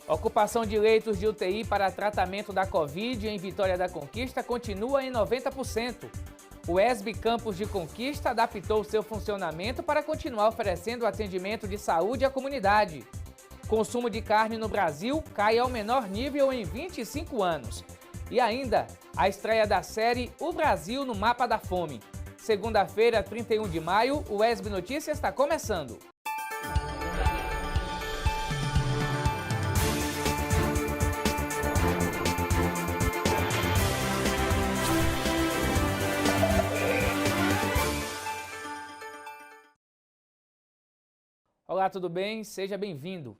Ocupação de leitos de UTI para tratamento da Covid em Vitória da Conquista continua em 90%. O ESB Campus de Conquista adaptou seu funcionamento para continuar oferecendo atendimento de saúde à comunidade. Consumo de carne no Brasil cai ao menor nível em 25 anos. E ainda, a estreia da série O Brasil no Mapa da Fome. Segunda-feira, 31 de maio, o ESB Notícias está começando. Olá, tudo bem? Seja bem-vindo.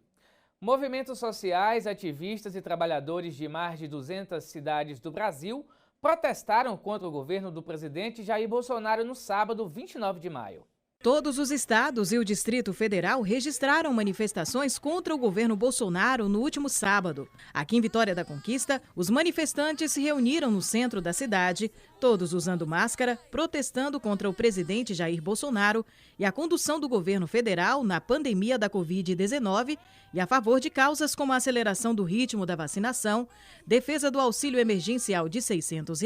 Movimentos sociais, ativistas e trabalhadores de mais de 200 cidades do Brasil protestaram contra o governo do presidente Jair Bolsonaro no sábado, 29 de maio. Todos os estados e o Distrito Federal registraram manifestações contra o governo Bolsonaro no último sábado. Aqui em Vitória da Conquista, os manifestantes se reuniram no centro da cidade, todos usando máscara, protestando contra o presidente Jair Bolsonaro e a condução do governo federal na pandemia da Covid-19 e a favor de causas como a aceleração do ritmo da vacinação, defesa do auxílio emergencial de R$ 600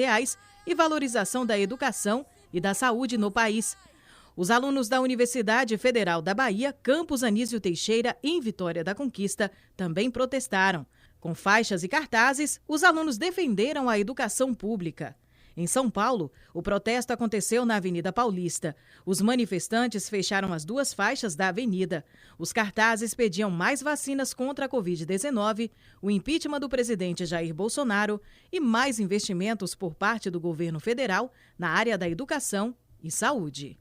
e valorização da educação e da saúde no país. Os alunos da Universidade Federal da Bahia, Campus Anísio Teixeira, em Vitória da Conquista, também protestaram. Com faixas e cartazes, os alunos defenderam a educação pública. Em São Paulo, o protesto aconteceu na Avenida Paulista. Os manifestantes fecharam as duas faixas da avenida. Os cartazes pediam mais vacinas contra a Covid-19, o impeachment do presidente Jair Bolsonaro e mais investimentos por parte do governo federal na área da educação e saúde.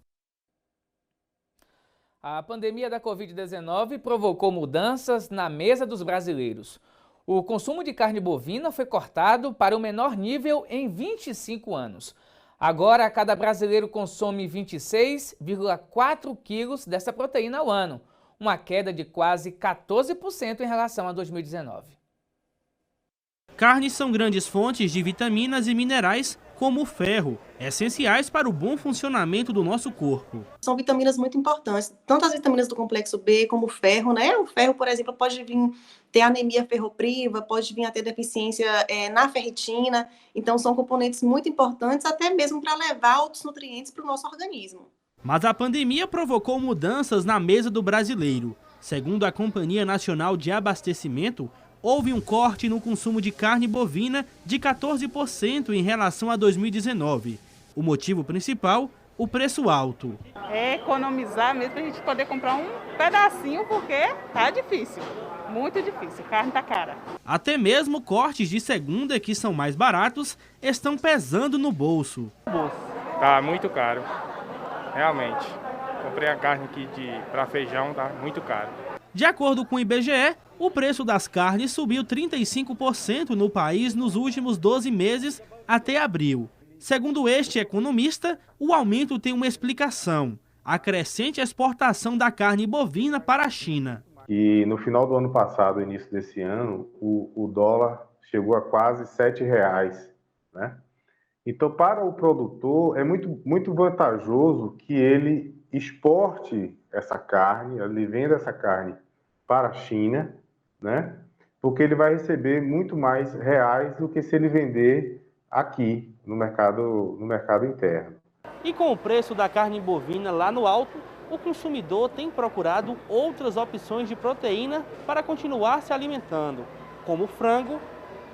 A pandemia da Covid-19 provocou mudanças na mesa dos brasileiros. O consumo de carne bovina foi cortado para o menor nível em 25 anos. Agora, cada brasileiro consome 26,4 quilos dessa proteína ao ano, uma queda de quase 14% em relação a 2019. Carnes são grandes fontes de vitaminas e minerais, como o ferro, essenciais para o bom funcionamento do nosso corpo. São vitaminas muito importantes, tanto as vitaminas do complexo B como o ferro, né? O ferro, por exemplo, pode vir ter anemia ferropriva, pode vir a ter deficiência na ferritina. Então, são componentes muito importantes, até mesmo para levar outros nutrientes para o nosso organismo. Mas a pandemia provocou mudanças na mesa do brasileiro. Segundo a Companhia Nacional de Abastecimento, houve um corte no consumo de carne bovina de 14% em relação a 2019. O motivo principal, o preço alto. É economizar mesmo para a gente poder comprar um pedacinho, porque tá difícil, muito difícil, carne tá cara. Até mesmo cortes de segunda, que são mais baratos, estão pesando no bolso. Tá muito caro, realmente. Comprei a carne aqui para feijão, tá muito caro. De acordo com o IBGE, o preço das carnes subiu 35% no país nos últimos 12 meses até abril. Segundo este economista, o aumento tem uma explicação: a crescente exportação da carne bovina para a China. E no final do ano passado, início desse ano, o dólar chegou a quase R$7, né? Então, para o produtor, é muito vantajoso que ele exporte essa carne, ele venda essa carne para a China, né? Porque ele vai receber muito mais reais do que se ele vender aqui no mercado interno. E com o preço da carne bovina lá no alto, o consumidor tem procurado outras opções de proteína para continuar se alimentando, como frango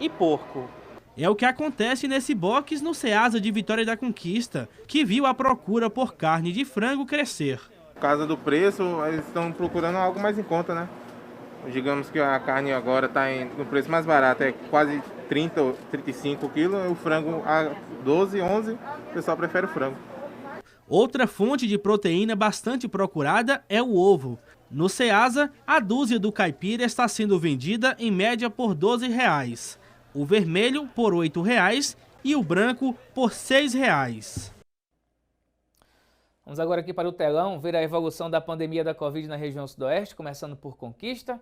e porco. É o que acontece nesse box no Ceasa de Vitória da Conquista, que viu a procura por carne de frango crescer. Por causa do preço, eles estão procurando algo mais em conta, né? Digamos que a carne agora está no preço mais barato, é quase 30 ou 35 quilos, o frango a 12, 11, o pessoal prefere o frango. Outra fonte de proteína bastante procurada é o ovo. No Ceasa, a dúzia do caipira está sendo vendida em média por R$12. O vermelho por R$8 e o branco por R$6. Vamos agora aqui para o telão ver a evolução da pandemia da Covid na região sudoeste, começando por Conquista.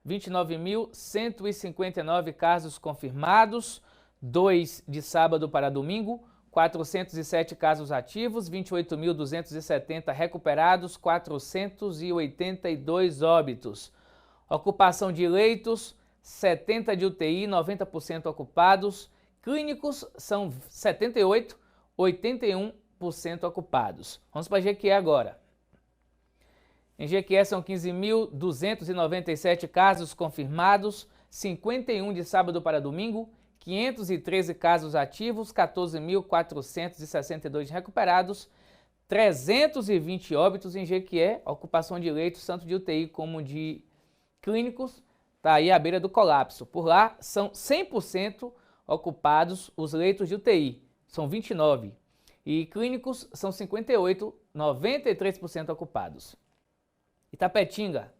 29.159 casos confirmados, 2 de sábado para domingo, 407 casos ativos, 28.270 recuperados, 482 óbitos. Ocupação de leitos, 70 de UTI, 90% ocupados. Clínicos são 78, 81% ocupados. Vamos para Jequié agora. Em Jequié são 15.297 casos confirmados, 51 de sábado para domingo, 513 casos ativos, 14.462 recuperados, 320 óbitos em Jequié, ocupação de leitos tanto de UTI como de clínicos, está aí à beira do colapso. Por lá são 100% ocupados os leitos de UTI, são 29, e clínicos são 58, 93% ocupados. Itapetinga.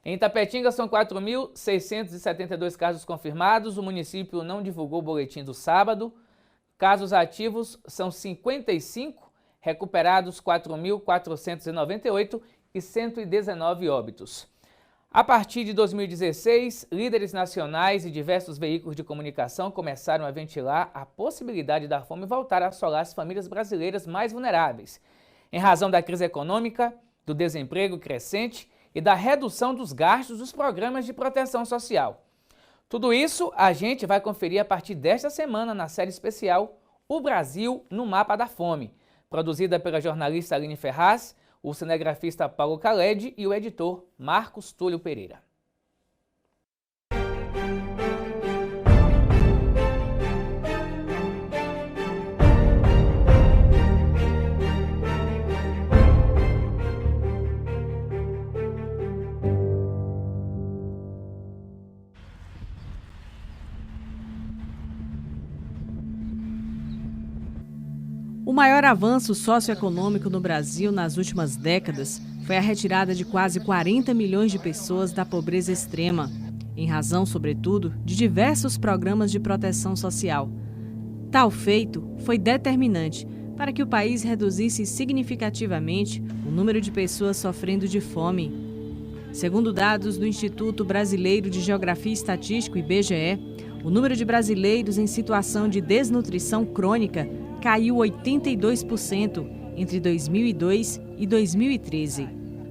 Em Itapetinga são 4.672 casos confirmados, o município não divulgou o boletim do sábado. Casos ativos são 55, recuperados 4.498 e 119 óbitos. A partir de 2016, líderes nacionais e diversos veículos de comunicação começaram a ventilar a possibilidade da fome voltar a assolar as famílias brasileiras mais vulneráveis, em razão da crise econômica, do desemprego crescente e da redução dos gastos dos programas de proteção social. Tudo isso a gente vai conferir a partir desta semana na série especial O Brasil no Mapa da Fome, produzida pela jornalista Aline Ferraz, o cinegrafista Paulo Khaled e o editor Marcos Túlio Pereira. O maior avanço socioeconômico no Brasil nas últimas décadas foi a retirada de quase 40 milhões de pessoas da pobreza extrema, em razão, sobretudo, de diversos programas de proteção social. Tal feito foi determinante para que o país reduzisse significativamente o número de pessoas sofrendo de fome. Segundo dados do Instituto Brasileiro de Geografia e Estatística, IBGE, o número de brasileiros em situação de desnutrição crônica caiu 82% entre 2002 e 2013.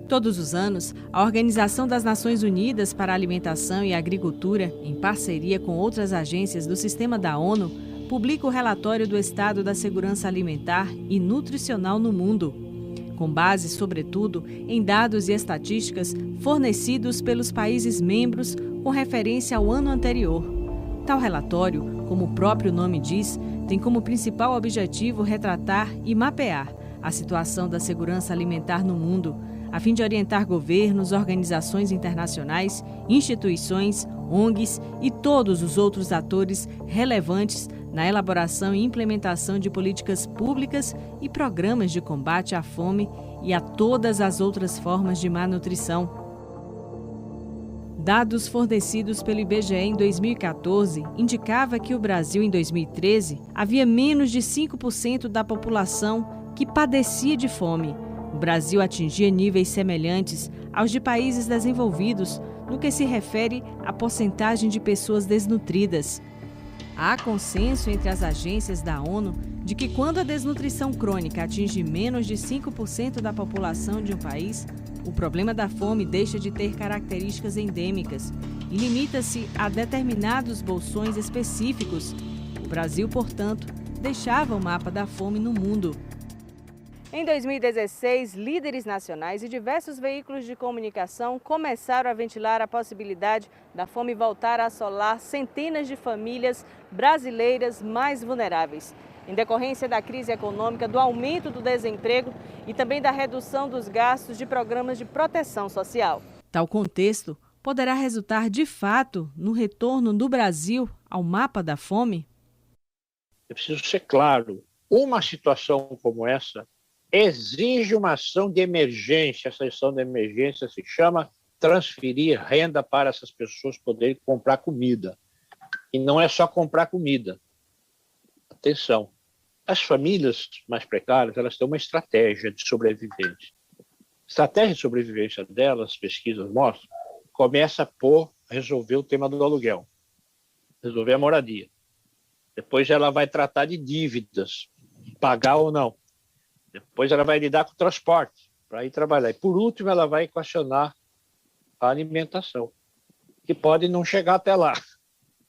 Todos os anos, a Organização das Nações Unidas para a Alimentação e a Agricultura, em parceria com outras agências do sistema da ONU, publica o relatório do estado da segurança alimentar e nutricional no mundo, com base, sobretudo, em dados e estatísticas fornecidos pelos países membros com referência ao ano anterior. Tal relatório, como o próprio nome diz, tem como principal objetivo retratar e mapear a situação da segurança alimentar no mundo, a fim de orientar governos, organizações internacionais, instituições, ONGs e todos os outros atores relevantes na elaboração e implementação de políticas públicas e programas de combate à fome e a todas as outras formas de má nutrição. Dados fornecidos pelo IBGE em 2014 indicavam que o Brasil, em 2013, havia menos de 5% da população que padecia de fome. O Brasil atingia níveis semelhantes aos de países desenvolvidos no que se refere à porcentagem de pessoas desnutridas. Há consenso entre as agências da ONU de que quando a desnutrição crônica atinge menos de 5% da população de um país, o problema da fome deixa de ter características endêmicas e limita-se a determinados bolsões específicos. O Brasil, portanto, deixava o mapa da fome no mundo. Em 2016, líderes nacionais e diversos veículos de comunicação começaram a ventilar a possibilidade da fome voltar a assolar centenas de famílias brasileiras mais vulneráveis, em decorrência da crise econômica, do aumento do desemprego e também da redução dos gastos de programas de proteção social. Tal contexto poderá resultar, de fato, no retorno do Brasil ao mapa da fome? É preciso ser claro, uma situação como essa exige uma ação de emergência. Essa ação de emergência se chama transferir renda para essas pessoas poderem comprar comida. E não é só comprar comida. Atenção, as famílias mais precárias, elas têm uma estratégia de sobrevivência. A estratégia de sobrevivência delas, as pesquisas mostram, começa por resolver o tema do aluguel, resolver a moradia. Depois ela vai tratar de dívidas, pagar ou não. Depois ela vai lidar com o transporte, para ir trabalhar. E por último ela vai equacionar a alimentação. que podem não chegar até lá.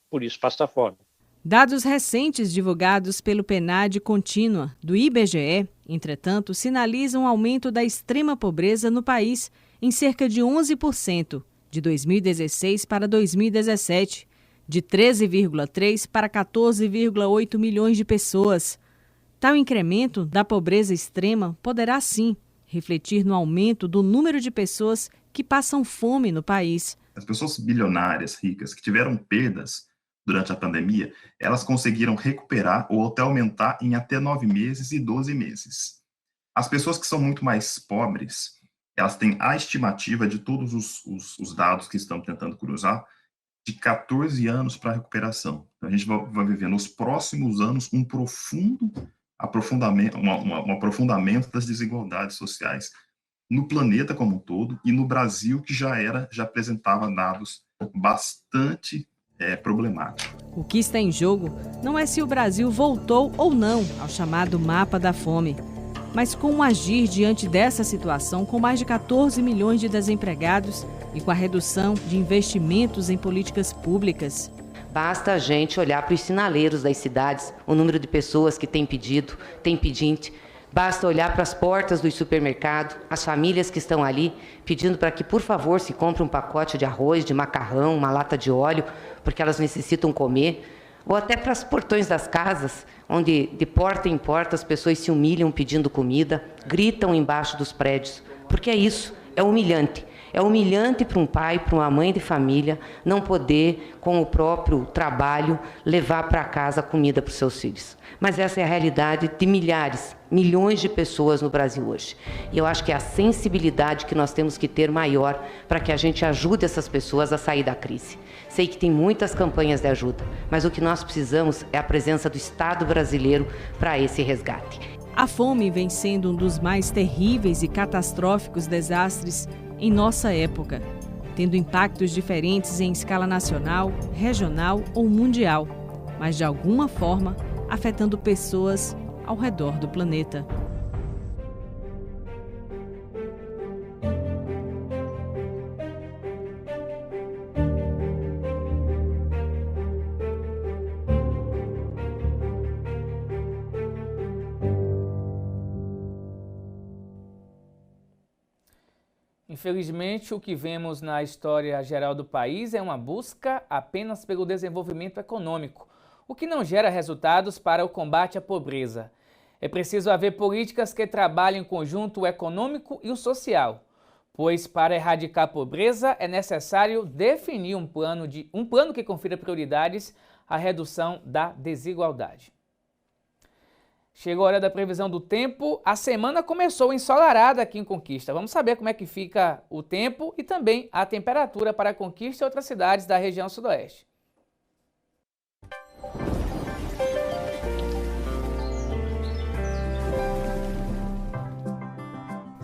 Por isso passa fome. Dados recentes divulgados pelo PNAD Contínua, do IBGE, entretanto, sinalizam um aumento da extrema pobreza no país em cerca de 11%, de 2016 para 2017, de 13,3 para 14,8 milhões de pessoas. Tal incremento da pobreza extrema poderá, sim, refletir no aumento do número de pessoas que passam fome no país. As pessoas bilionárias, ricas, que tiveram perdas durante a pandemia, elas conseguiram recuperar ou até aumentar em até 9 meses e 12 meses. As pessoas que são muito mais pobres, elas têm a estimativa de todos os dados que estamos tentando cruzar, de 14 anos para recuperação. Então, a gente vai viver nos próximos anos um profundo aprofundamento, um aprofundamento das desigualdades sociais no planeta como um todo e no Brasil, que já apresentava dados bastante problemáticos. O que está em jogo não é se o Brasil voltou ou não ao chamado mapa da fome, mas como agir diante dessa situação com mais de 14 milhões de desempregados e com a redução de investimentos em políticas públicas. Basta a gente olhar para os sinaleiros das cidades, o número de pessoas que tem pedido, tem pedinte. Basta olhar para as portas dos supermercados, as famílias que estão ali pedindo para que, por favor, se compre um pacote de arroz, de macarrão, uma lata de óleo, porque elas necessitam comer. Ou até para os portões das casas, onde de porta em porta as pessoas se humilham pedindo comida, gritam embaixo dos prédios. Porque é isso, é humilhante. É humilhante para um pai, para uma mãe de família, não poder, com o próprio trabalho, levar para casa comida para os seus filhos. Mas essa é a realidade de milhares, milhões de pessoas no Brasil hoje. E eu acho que é a sensibilidade que nós temos que ter maior para que a gente ajude essas pessoas a sair da crise. Sei que tem muitas campanhas de ajuda, mas o que nós precisamos é a presença do Estado brasileiro para esse resgate. A fome vem sendo um dos mais terríveis e catastróficos desastres em nossa época, tendo impactos diferentes em escala nacional, regional ou mundial, mas de alguma forma afetando pessoas ao redor do planeta. Infelizmente, o que vemos na história geral do país é uma busca apenas pelo desenvolvimento econômico, o que não gera resultados para o combate à pobreza. É preciso haver políticas que trabalhem em conjunto o econômico e o social, pois para erradicar a pobreza é necessário definir um plano que confira prioridades à redução da desigualdade. Chegou a hora da previsão do tempo. A semana começou ensolarada aqui em Conquista. Vamos saber como é que fica o tempo e também a temperatura para Conquista e outras cidades da região sudoeste.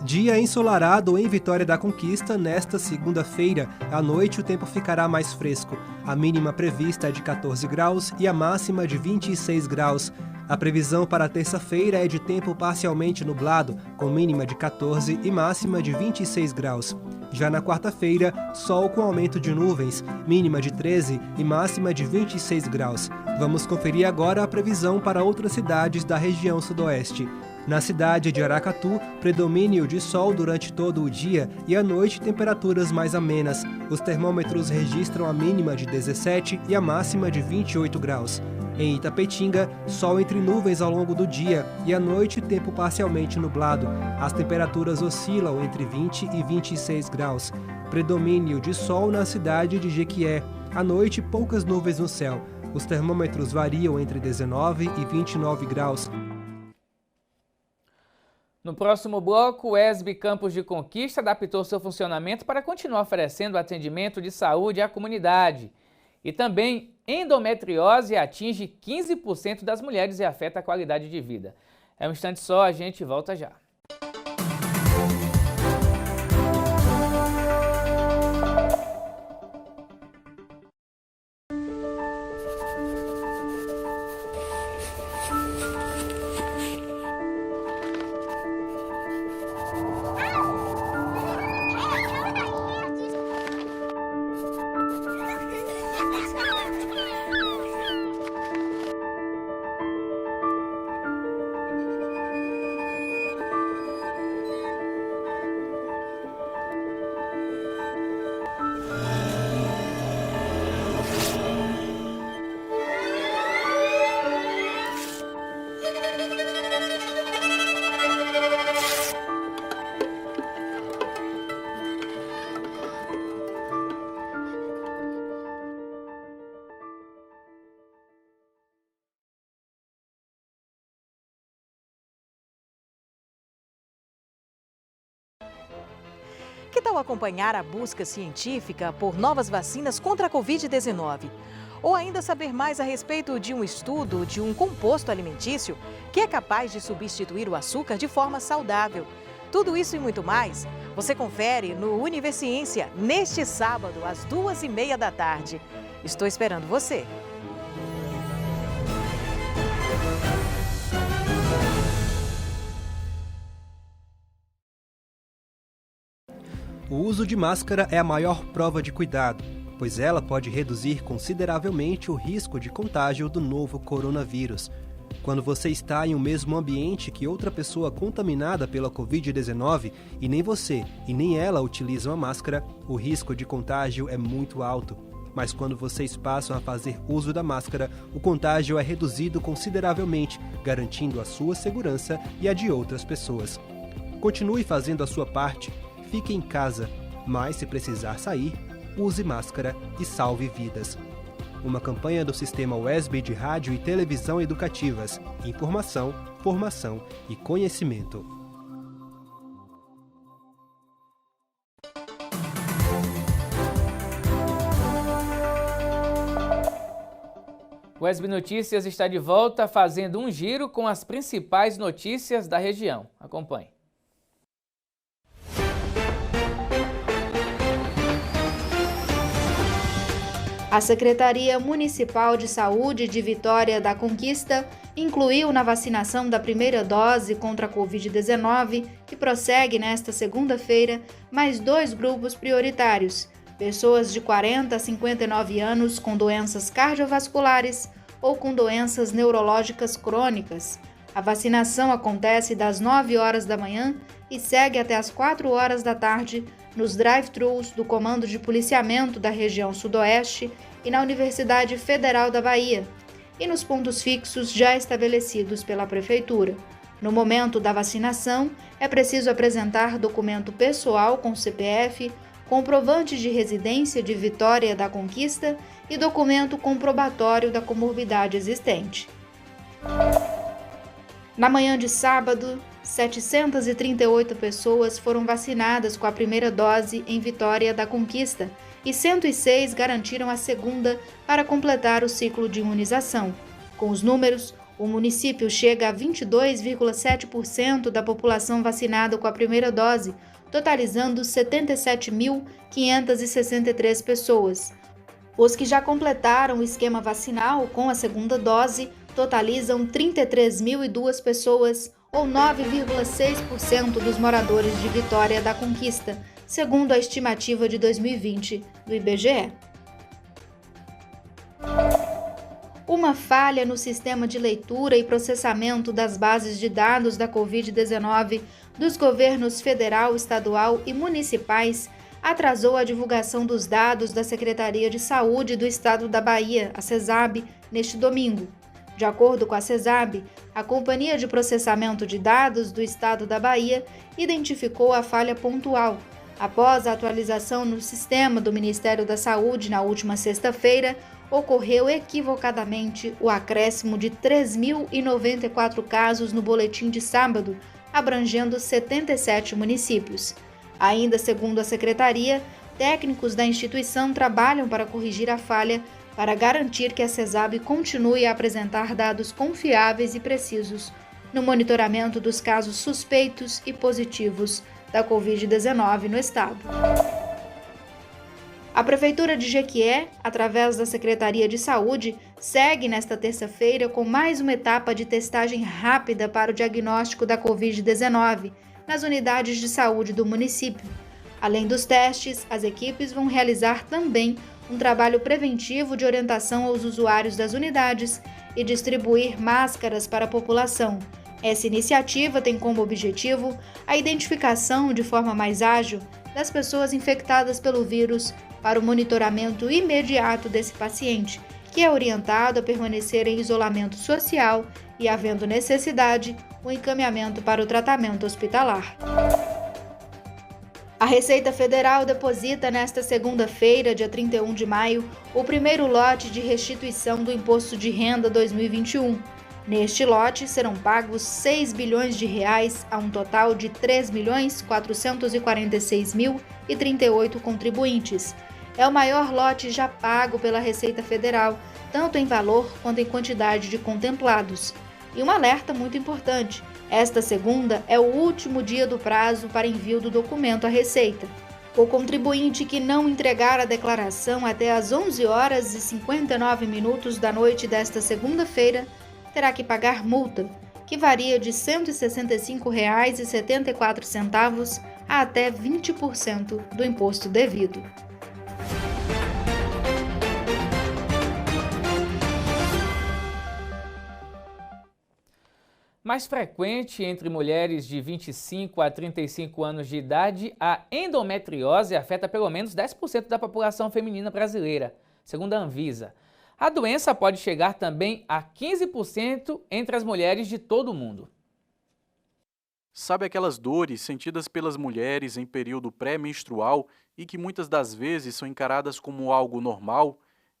Dia ensolarado em Vitória da Conquista nesta segunda-feira. À noite o tempo ficará mais fresco. A mínima prevista é de 14 graus e a máxima de 26 graus. A previsão para terça-feira é de tempo parcialmente nublado, com mínima de 14 e máxima de 26 graus. Já na quarta-feira, sol com aumento de nuvens, mínima de 13 e máxima de 26 graus. Vamos conferir agora a previsão para outras cidades da região sudoeste. Na cidade de Aracatu, predomínio de sol durante todo o dia e à noite temperaturas mais amenas. Os termômetros registram a mínima de 17 e a máxima de 28 graus. Em Itapetinga, sol entre nuvens ao longo do dia e à noite tempo parcialmente nublado. As temperaturas oscilam entre 20 e 26 graus. Predomínio de sol na cidade de Jequié. À noite, poucas nuvens no céu. Os termômetros variam entre 19 e 29 graus. No próximo bloco, o ESB Campos de Conquista adaptou seu funcionamento para continuar oferecendo atendimento de saúde à comunidade. E também, endometriose atinge 15% das mulheres e afeta a qualidade de vida. É um instante só, a gente volta já. que tal acompanhar a busca científica por novas vacinas contra a Covid-19? Ou ainda saber mais a respeito de um estudo de um composto alimentício que é capaz de substituir o açúcar de forma saudável? Tudo isso e muito mais, você confere no Universiência neste sábado, às 2h30 da tarde. Estou esperando você! O uso de máscara é a maior prova de cuidado, pois ela pode reduzir consideravelmente o risco de contágio do novo coronavírus. Quando você está em um mesmo ambiente que outra pessoa contaminada pela Covid-19 e nem você e nem ela utilizam a máscara, o risco de contágio é muito alto. Mas quando vocês passam a fazer uso da máscara, o contágio é reduzido consideravelmente, garantindo a sua segurança e a de outras pessoas. Continue fazendo a sua parte. Fique em casa, mas se precisar sair, use máscara e salve vidas. Uma campanha do Sistema WESB de Rádio e Televisão Educativas. Informação, formação e conhecimento. O WESB Notícias está de volta fazendo um giro com as principais notícias da região. Acompanhe. A Secretaria Municipal de Saúde de Vitória da Conquista incluiu na vacinação da primeira dose contra a Covid-19, que prossegue nesta segunda-feira, mais 2 grupos prioritários: pessoas de 40 a 59 anos com doenças cardiovasculares ou com doenças neurológicas crônicas. A vacinação acontece das 9 horas da manhã e segue até as 4 horas da tarde nos drive-thrus do Comando de Policiamento da região Sudoeste e na Universidade Federal da Bahia, e nos pontos fixos já estabelecidos pela Prefeitura. No momento da vacinação, é preciso apresentar documento pessoal com CPF, comprovante de residência de Vitória da Conquista e documento comprobatório da comorbidade existente. Na manhã de sábado, 738 pessoas foram vacinadas com a primeira dose em Vitória da Conquista e 106 garantiram a segunda para completar o ciclo de imunização. Com os números, o município chega a 22,7% da população vacinada com a primeira dose, totalizando 77.563 pessoas. Os que já completaram o esquema vacinal com a segunda dose totalizam 33.002 pessoas, ou 9,6% dos moradores de Vitória da Conquista, segundo a estimativa de 2020 do IBGE. Uma falha no sistema de leitura e processamento das bases de dados da Covid-19 dos governos federal, estadual e municipais atrasou a divulgação dos dados da Secretaria de Saúde do Estado da Bahia, a CESAB, neste domingo. De acordo com a CESAB, a Companhia de Processamento de Dados do Estado da Bahia identificou a falha pontual. Após a atualização no sistema do Ministério da Saúde na última sexta-feira, ocorreu equivocadamente o acréscimo de 3.094 casos no boletim de sábado, abrangendo 77 municípios. Ainda segundo a Secretaria, técnicos da instituição trabalham para corrigir a falha para garantir que a CESAB continue a apresentar dados confiáveis e precisos no monitoramento dos casos suspeitos e positivos da Covid-19 no estado. A Prefeitura de Jequié, através da Secretaria de Saúde, segue nesta terça-feira com mais uma etapa de testagem rápida para o diagnóstico da Covid-19 nas unidades de saúde do município. Além dos testes, as equipes vão realizar também um trabalho preventivo de orientação aos usuários das unidades e distribuir máscaras para a população. Essa iniciativa tem como objetivo a identificação de forma mais ágil das pessoas infectadas pelo vírus para o monitoramento imediato desse paciente, que é orientado a permanecer em isolamento social e, havendo necessidade, o encaminhamento para o tratamento hospitalar. A Receita Federal deposita nesta segunda-feira, dia 31 de maio, o primeiro lote de restituição do Imposto de Renda 2021. Neste lote serão pagos 6 bilhões de reais a um total de 3.446.038 contribuintes. É o maior lote já pago pela Receita Federal, tanto em valor quanto em quantidade de contemplados. E um alerta muito importante: esta segunda é o último dia do prazo para envio do documento à Receita. O contribuinte que não entregar a declaração até às 11h59 da noite desta segunda-feira terá que pagar multa, que varia de R$ 165,74 a até 20% do imposto devido. Mais frequente entre mulheres de 25 a 35 anos de idade, a endometriose afeta pelo menos 10% da população feminina brasileira, segundo a Anvisa. A doença pode chegar também a 15% entre as mulheres de todo o mundo. Sabe aquelas dores sentidas pelas mulheres em período pré-menstrual e que muitas das vezes são encaradas como algo normal?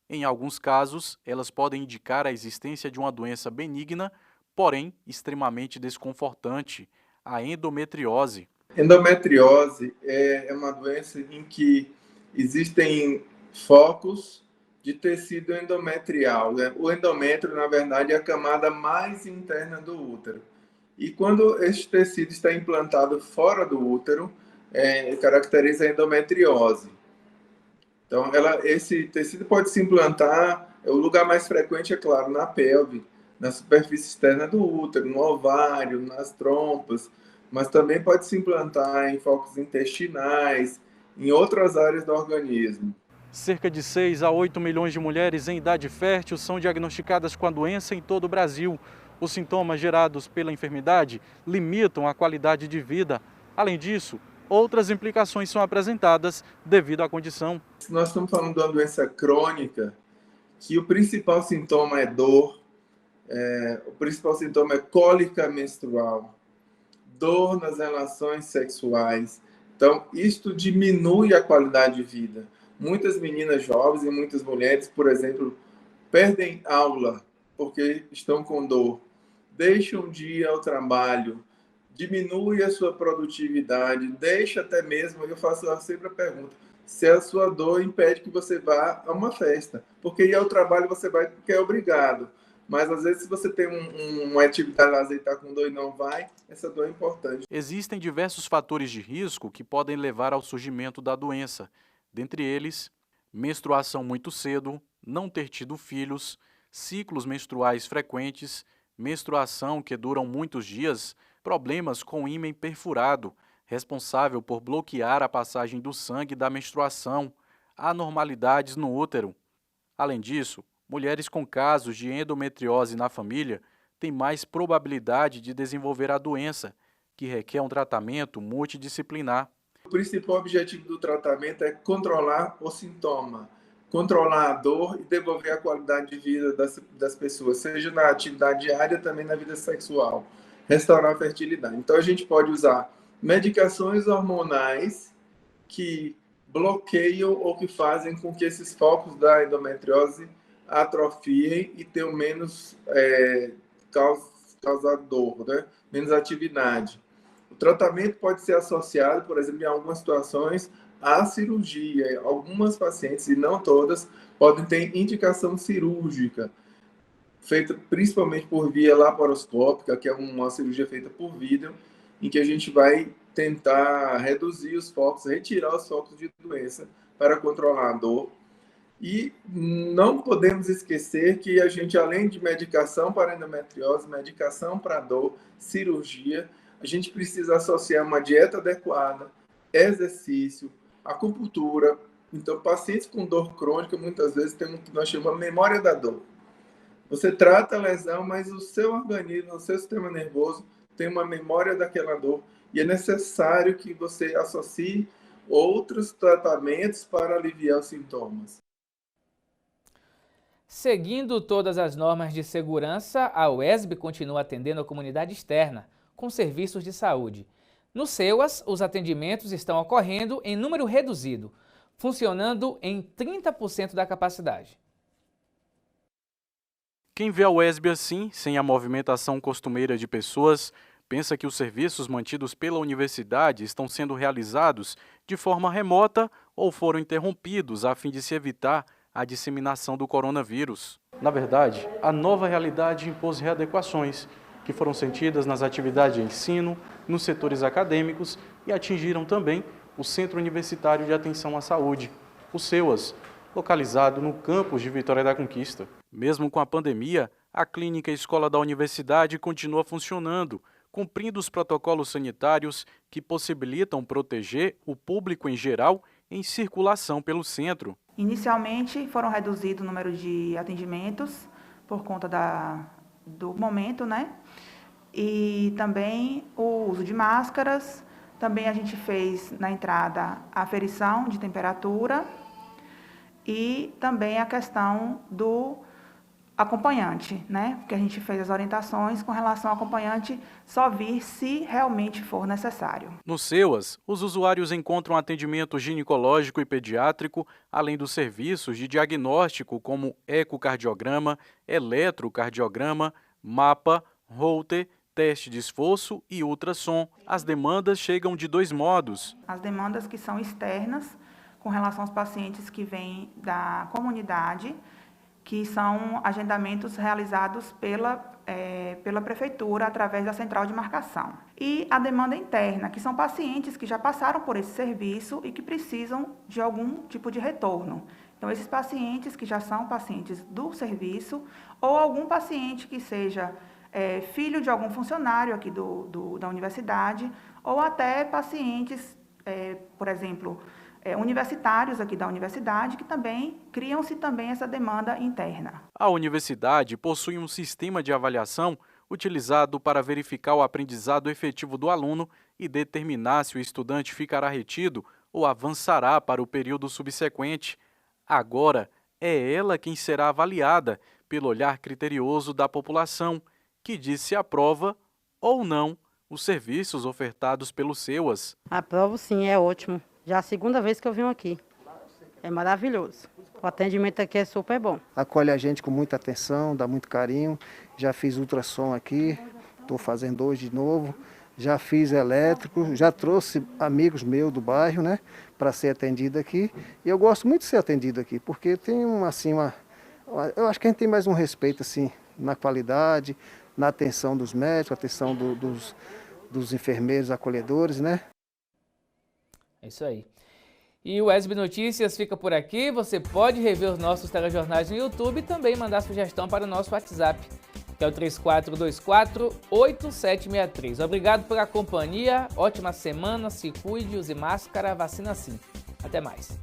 Em alguns casos, elas podem indicar a existência de uma doença benigna, porém extremamente desconfortante, a endometriose. Endometriose é uma doença em que existem focos de tecido endometrial, né? O endométrio, na verdade, é a camada mais interna do útero. E quando este tecido está implantado fora do útero, caracteriza a endometriose. Então, esse tecido pode se implantar, o lugar mais frequente, é claro, na pelve, na superfície externa do útero, no ovário, nas trompas, mas também pode se implantar em focos intestinais, em outras áreas do organismo. Cerca de 6 a 8 milhões de mulheres em idade fértil são diagnosticadas com a doença em todo o Brasil. Os sintomas gerados pela enfermidade limitam a qualidade de vida. Além disso, outras implicações são apresentadas devido à condição. Nós estamos falando de uma doença crônica, que o principal sintoma é dor, o principal sintoma é cólica menstrual, dor nas relações sexuais. Então, isto diminui a qualidade de vida. Muitas meninas jovens e muitas mulheres, por exemplo, perdem aula porque estão com dor, deixam de ir ao trabalho, diminui a sua produtividade, deixa até mesmo, eu faço sempre a pergunta, se a sua dor impede que você vá a uma festa, porque ir ao trabalho você vai porque é obrigado, mas às vezes se você tem uma atividade lazer e está com dor e não vai, essa dor é importante. Existem diversos fatores de risco que podem levar ao surgimento da doença. Dentre eles, menstruação muito cedo, não ter tido filhos, ciclos menstruais frequentes, menstruação que duram muitos dias, problemas com ímã perfurado, responsável por bloquear a passagem do sangue da menstruação, anormalidades no útero. Além disso, mulheres com casos de endometriose na família têm mais probabilidade de desenvolver a doença, que requer um tratamento multidisciplinar. O principal objetivo do tratamento é controlar o sintoma, controlar a dor e devolver a qualidade de vida das pessoas, seja na atividade diária, também na vida sexual, restaurar a fertilidade. Então a gente pode usar medicações hormonais que bloqueiam ou que fazem com que esses focos da endometriose atrofiem e tenham menos causador, né? Menos atividade. O tratamento pode ser associado, por exemplo, em algumas situações, à cirurgia. Algumas pacientes, e não todas, podem ter indicação cirúrgica, feita principalmente por via laparoscópica, que é uma cirurgia feita por vídeo, em que a gente vai tentar reduzir os focos, retirar os focos de doença para controlar a dor. E não podemos esquecer que a gente, além de medicação para endometriose, medicação para dor, cirurgia, a gente precisa associar uma dieta adequada, exercício, acupuntura. Então, pacientes com dor crônica, muitas vezes, tem o que nós chamamos de memória da dor. Você trata a lesão, mas o seu organismo, o seu sistema nervoso, tem uma memória daquela dor. E é necessário que você associe outros tratamentos para aliviar os sintomas. Seguindo todas as normas de segurança, a UESB continua atendendo a comunidade externa, com serviços de saúde. No CEUAS, os atendimentos estão ocorrendo em número reduzido, funcionando em 30% da capacidade. Quem vê a UESB assim, sem a movimentação costumeira de pessoas, pensa que os serviços mantidos pela universidade estão sendo realizados de forma remota ou foram interrompidos a fim de se evitar a disseminação do coronavírus. Na verdade, a nova realidade impôs readequações que foram sentidas nas atividades de ensino, nos setores acadêmicos e atingiram também o Centro Universitário de Atenção à Saúde, o CEUAS, localizado no campus de Vitória da Conquista. Mesmo com a pandemia, a clínica escola da universidade continua funcionando, cumprindo os protocolos sanitários que possibilitam proteger o público em geral em circulação pelo centro. Inicialmente foram reduzidos o número de atendimentos por conta do momento, né? E também o uso de máscaras. Também a gente fez na entrada a aferição de temperatura e também a questão do acompanhante, né? Porque a gente fez as orientações com relação ao acompanhante só vir se realmente for necessário. No CEUAS, os usuários encontram atendimento ginecológico e pediátrico, além dos serviços de diagnóstico como ecocardiograma, eletrocardiograma, mapa, Holter, teste de esforço e ultrassom. As demandas chegam de 2 modos. As demandas que são externas, com relação aos pacientes que vêm da comunidade, que são agendamentos realizados pela prefeitura através da central de marcação. E a demanda interna, que são pacientes que já passaram por esse serviço e que precisam de algum tipo de retorno. Então, esses pacientes que já são pacientes do serviço ou algum paciente que seja filho de algum funcionário aqui da universidade ou até pacientes, por exemplo, universitários aqui da universidade, que também criam-se também essa demanda interna. A universidade possui um sistema de avaliação utilizado para verificar o aprendizado efetivo do aluno e determinar se o estudante ficará retido ou avançará para o período subsequente. Agora, é ela quem será avaliada pelo olhar criterioso da população, que diz se aprova ou não os serviços ofertados pelo CEUAS. Aprovo sim, é ótimo. Já a segunda vez que eu venho aqui. É maravilhoso. O atendimento aqui é super bom. Acolhe a gente com muita atenção, dá muito carinho. Já fiz ultrassom aqui, estou fazendo hoje de novo. Já fiz elétrico, já trouxe amigos meus do bairro, né, para ser atendido aqui. E eu gosto muito de ser atendido aqui, porque tem eu acho que a gente tem mais um respeito assim na qualidade, na atenção dos médicos, atenção dos enfermeiros acolhedores, né? É isso aí. E o UESB Notícias fica por aqui. Você pode rever os nossos telejornais no YouTube e também mandar sugestão para o nosso WhatsApp, que é o 3424-8763. Obrigado pela companhia, ótima semana, se cuide, use máscara, vacina sim. Até mais.